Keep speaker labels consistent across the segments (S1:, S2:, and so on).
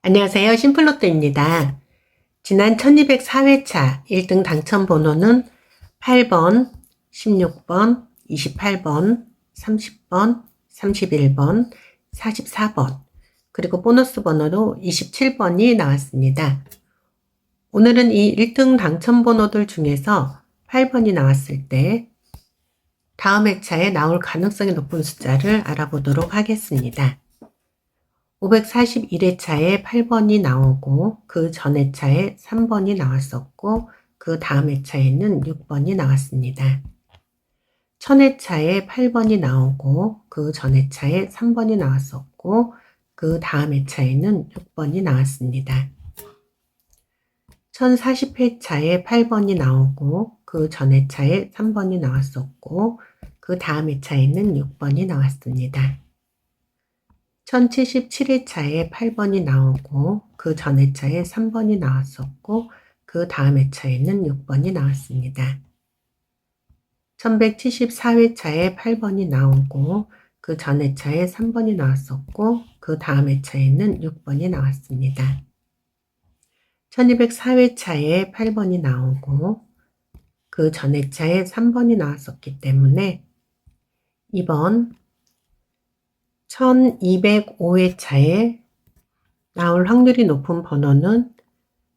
S1: 안녕하세요. 심플로또입니다. 지난 1204회차 1등 당첨 번호는 8번, 16번, 28번, 30번, 31번, 44번, 그리고 보너스 번호로 27번이 나왔습니다. 오늘은 이 1등 당첨 번호들 중에서 8번이 나왔을 때 다음 회차에 나올 가능성이 높은 숫자를 알아보도록 하겠습니다. 541회차에 8번이 나오고 그 전 회차에 3번이 나왔었고 그 다음 회차에는 6번이 나왔습니다. 1000회차에 8번이 나오고 그 전 회차에 3번이 나왔었고 그 다음 회차에는 6번이 나왔습니다. 1040회차에 8번이 나오고 그 전 회차에 3번이 나왔었고 그 다음 회차에는 6번이 나왔습니다. 1077회차에 8번이 나오고 그 전 회차에 3번이 나왔었고 그 다음 회차에는 6번이 나왔습니다. 1174회차에 8번이 나오고 그 전 회차에 3번이 나왔었고 그 다음 회차에는 6번이 나왔습니다. 1204회차에 8번이 나오고 그 전 회차에 3번이 나왔었기 때문에 이번 1205회차에 나올 확률이 높은 번호는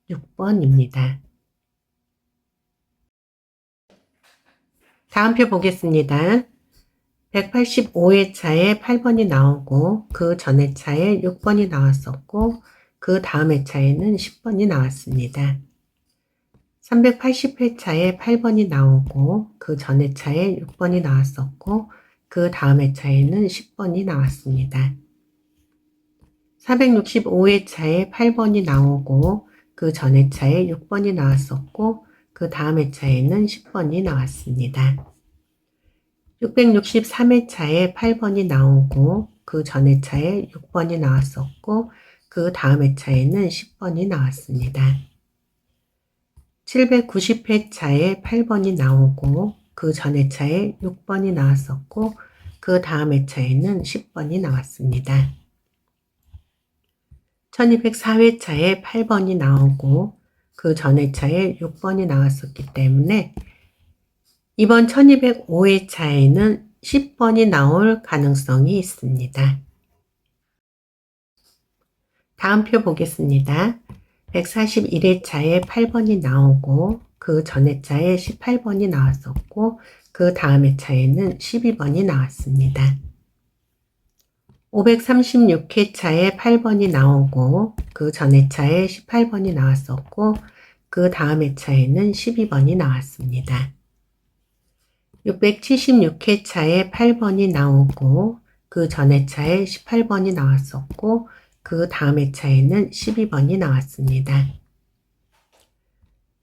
S1: 6번입니다. 다음 표 보겠습니다. 185회차에 8번이 나오고 그 전 회차에 6번이 나왔었고 그 다음 회차에는 10번이 나왔습니다. 380회차에 8번이 나오고 그 전 회차에 6번이 나왔었고 그 다음 회차에는 10번이 나왔습니다. 465회차에 8번이 나오고 그 전 회차에 6번이 나왔었고 그 다음 회차에는 10번이 나왔습니다. 663회차에 8번이 나오고 그 전 회차에 6번이 나왔었고 그 다음 회차에는 10번이 나왔습니다. 790회차에 8번이 나오고 그 전 회차에 6번이 나왔었고 그 다음 회차에는 10번이 나왔습니다. 1204회차에 8번이 나오고 그 전 회차에 6번이 나왔었기 때문에 이번 1205회차에는 10번이 나올 가능성이 있습니다. 다음 표 보겠습니다. 141회차에 8번이 나오고 그 전 회차에 18번이 나왔었고 그 다음 회차에는 12번이 나왔습니다. 536회차에 8번이 나오고 그 전 회차에 18번이 나왔었고 그 다음 회차에는 12번이 나왔습니다. 676회차에 8번이 나오고 그 전 회차에 18번이 나왔었고 그 다음 회차에는 12번이 나왔습니다.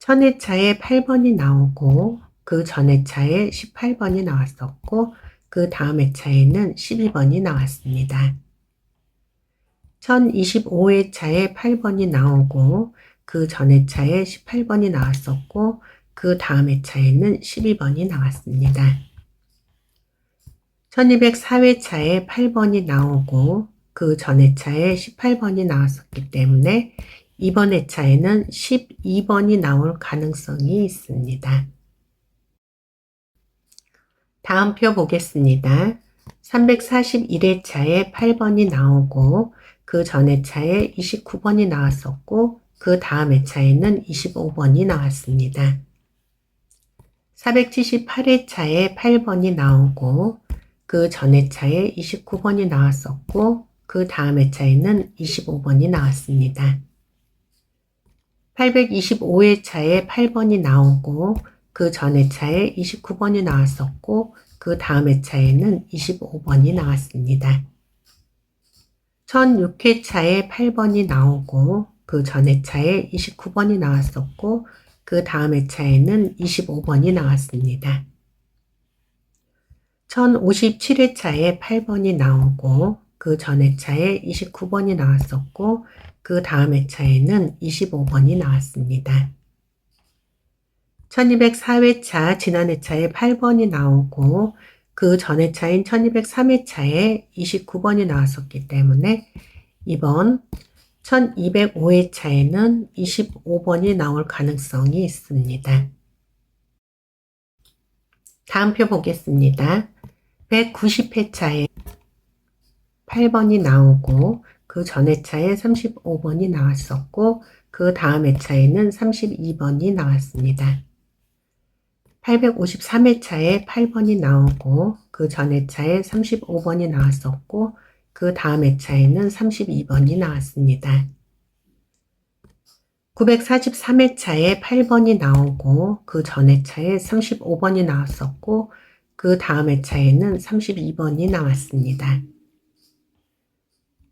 S1: 1000회차에 8번이 나오고 그 전 회차에 18번이 나왔었고 그 다음 회차에는 12번이 나왔습니다. 1025회차에 8번이 나오고 그 전 회차에 18번이 나왔었고 그 다음 회차에는 12번이 나왔습니다. 1204회차에 8번이 나오고 그 전 회차에 18번이 나왔었기 때문에 이번 회차에는 12번이 나올 가능성이 있습니다. 다음 표 보겠습니다. 341회차에 8번이 나오고 그 전 회차에 29번이 나왔었고 그 다음 회차에는 25번이 나왔습니다. 478회차에 8번이 나오고 그 전 회차에 29번이 나왔었고 그 다음 회차에는 25번이 나왔습니다. 825회차에 8번이 나오고 그 전 회차에 29번이 나왔었고 그 다음 회차에는 25번이 나왔습니다. 1006회차에 8번이 나오고 그 전 회차에 29번이 나왔었고 그 다음 회차에는 25번이 나왔습니다. 1057회차에 8번이 나오고 그 전 회차에 29번이 나왔었고 그 다음 회차에는 25번이 나왔습니다. 1204회차 지난 회차에 8번이 나오고 그 전 회차인 1203회차에 29번이 나왔었기 때문에 이번 1205회차에는 25번이 나올 가능성이 있습니다. 다음 표 보겠습니다. 190회차에 8번이 나오고 그 전 회차에 35번이 나왔었고 그 다음 회차에는 32번이 나왔습니다. 853회차에 8번이 나오고 그 전 회차에 35번이 나왔었고 그 다음 회차에는 32번이 나왔습니다. 943회차에 8번이 나오고 그 전 회차에 35번이 나왔었고 그 다음 회차에는 32번이 나왔습니다.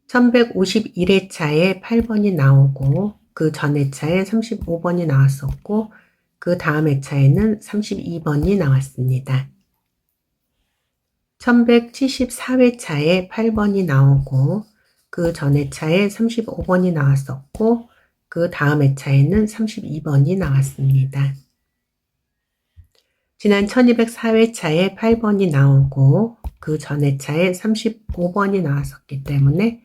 S1: 1151회차에 8번이 나오고 그 전 회차에 35번이 나왔었고 그 다음 회차에는 32번이 나왔습니다. 1174회차에 8번이 나오고 그 전 회차에 35번이 나왔었고 그 다음 회차에는 32번이 나왔습니다. 지난 1204회차에 8번이 나오고 그 전 회차에 35번이 나왔었기 때문에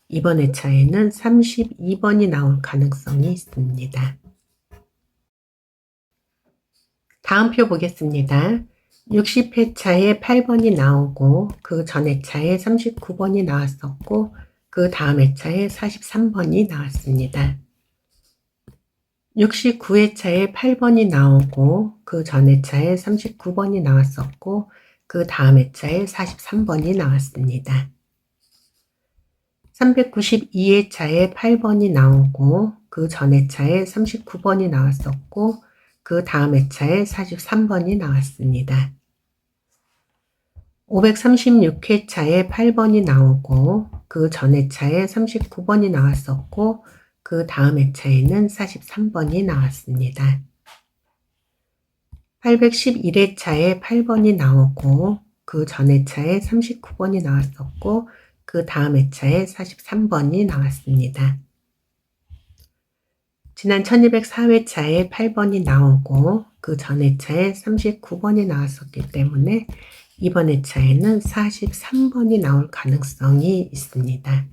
S1: 이번 회차에는 32번이 나올 가능성이 있습니다. 다음 표 보겠습니다. 60회차에 8번이 나오고 그 전 회차에 39번이 나왔었고 그 다음 회차에 43번이 나왔습니다. 69회차에 8번이 나오고 그 전 회차에 39번이 나왔었고 그 다음 회차에 43번이 나왔습니다. 392회차에 8번이 나오고 그 전 회차에 39번이 나왔었고 그 다음 회차에 43번이 나왔습니다. 536회차에 8번이 나오고 그 전 회차에 39번이 나왔었고 그 다음 회차에는 43번이 나왔습니다. 811회차에 8번이 나오고 그 전 회차에 39번이 나왔었고 그 다음 회차에 43번이 나왔습니다. 지난 1204회차에 8번이 나오고 그 전 회차에 39번이 나왔었기 때문에 이번 회차에는 43번이 나올 가능성이 있습니다.